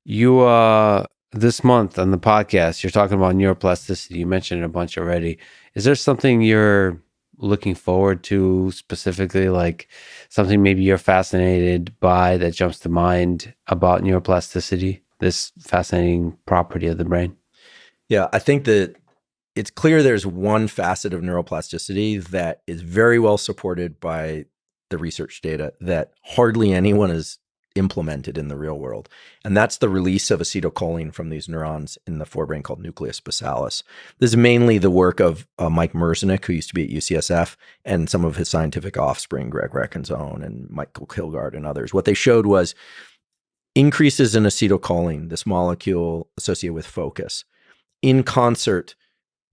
You this month on the podcast, you're talking about neuroplasticity. You mentioned it a bunch already. Is there something you're looking forward to specifically, like something maybe you're fascinated by that jumps to mind about neuroplasticity, this fascinating property of the brain? Yeah, I think that it's clear there's one facet of neuroplasticity that is very well supported by the research data that hardly anyone has implemented in the real world. And that's the release of acetylcholine from these neurons in the forebrain called nucleus bassalis. This is mainly the work of Mike Merzenich, who used to be at UCSF, and some of his scientific offspring, Greg Reckenzone and Michael Kilgard and others. What they showed was increases in acetylcholine, this molecule associated with focus, in concert,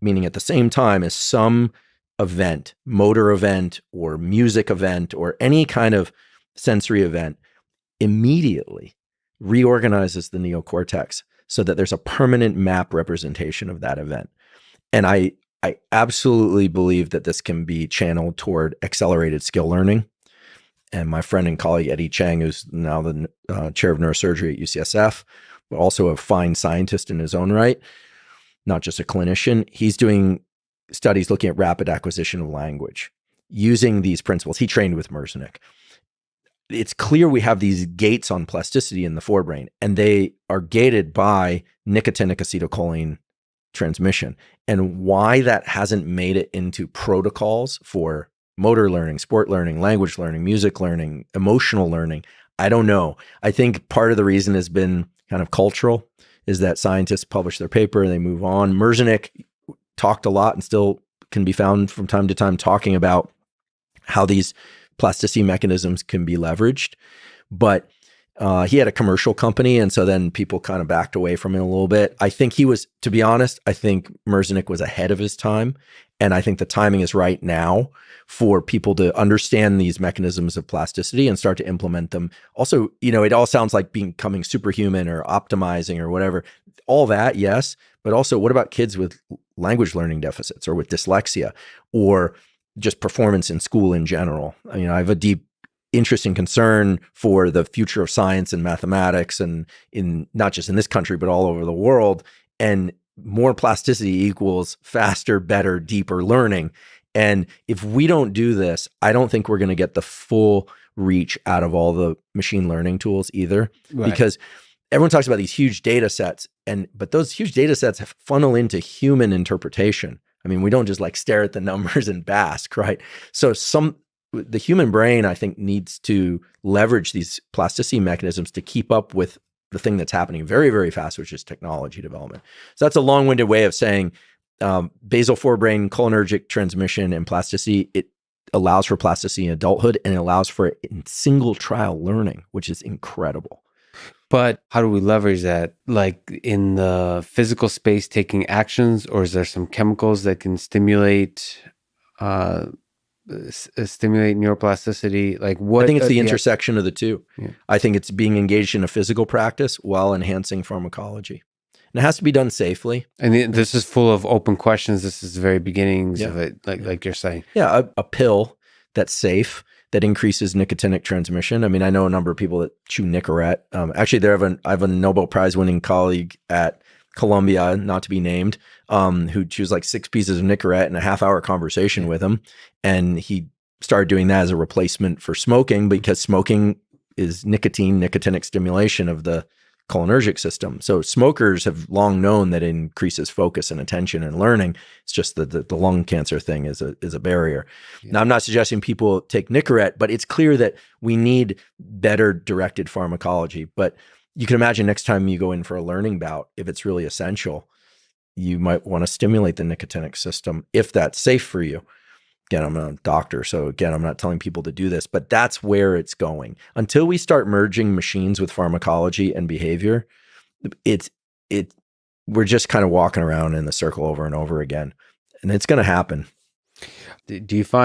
meaning at the same time as some event, motor event or music event or any kind of sensory event, immediately reorganizes the neocortex so that there's a permanent map representation of that event. And I absolutely believe that this can be channeled toward accelerated skill learning. And my friend and colleague, Eddie Chang, who's now the chair of neurosurgery at UCSF, but also a fine scientist in his own right, not just a clinician, he's doing studies looking at rapid acquisition of language using these principles. He trained with Merzenich. It's clear we have these gates on plasticity in the forebrain, and they are gated by nicotinic acetylcholine transmission. And why that hasn't made it into protocols for motor learning, sport learning, language learning, music learning, emotional learning, I don't know. I think part of the reason has been kind of cultural, is that scientists publish their paper and they move on. Merzenich talked a lot and still can be found from time to time talking about how these plasticity mechanisms can be leveraged. But he had a commercial company, and so then people kind of backed away from it a little bit. I think he was, to be honest, I think Merzenich was ahead of his time. And I think the timing is right now for people to understand these mechanisms of plasticity and start to implement them. Also, you know, it all sounds like becoming superhuman or optimizing or whatever. All that, yes. But also, what about kids with language learning deficits or with dyslexia or just performance in school in general? I mean, I have a deep interest and concern for the future of science and mathematics, and in not just in this country, but all over the world. And more plasticity equals faster, better, deeper learning. And if we don't do this, I don't think we're going to get the full reach out of all the machine learning tools either. Right. Because everyone talks about these huge data sets, but those huge data sets funnel into human interpretation. I mean, we don't just like stare at the numbers and bask, right? So the human brain, I think, needs to leverage these plasticity mechanisms to keep up with the thing that's happening very, very fast, which is technology development. So that's a long-winded way of saying basal forebrain cholinergic transmission and plasticity, it allows for plasticity in adulthood, and it allows for it in single trial learning, which is incredible. But how do we leverage that? Like in the physical space, taking actions, or is there some chemicals that can stimulate neuroplasticity? Like what? I think it's the intersection of the two. Yeah. I think it's being engaged in a physical practice while enhancing pharmacology. And it has to be done safely. And this is full of open questions. This is the very beginnings of it, like you're saying. Yeah, a pill that's safe, that increases nicotinic transmission. I mean, I know a number of people that chew Nicorette. Actually, I have a Nobel Prize winning colleague at Columbia, not to be named, who chews like 6 pieces of Nicorette in a half-hour conversation with him. And he started doing that as a replacement for smoking, because smoking is nicotinic stimulation of the cholinergic system. So smokers have long known that it increases focus and attention and learning. It's just that the lung cancer thing is a barrier. Yeah. Now, I'm not suggesting people take Nicorette, but it's clear that we need better directed pharmacology. But you can imagine next time you go in for a learning bout, if it's really essential, you might want to stimulate the nicotinic system if that's safe for you. Again, I'm a doctor, so again, I'm not telling people to do this, but that's where it's going. Until we start merging machines with pharmacology and behavior, we're just kind of walking around in the circle over and over again, and it's going to happen. Do you find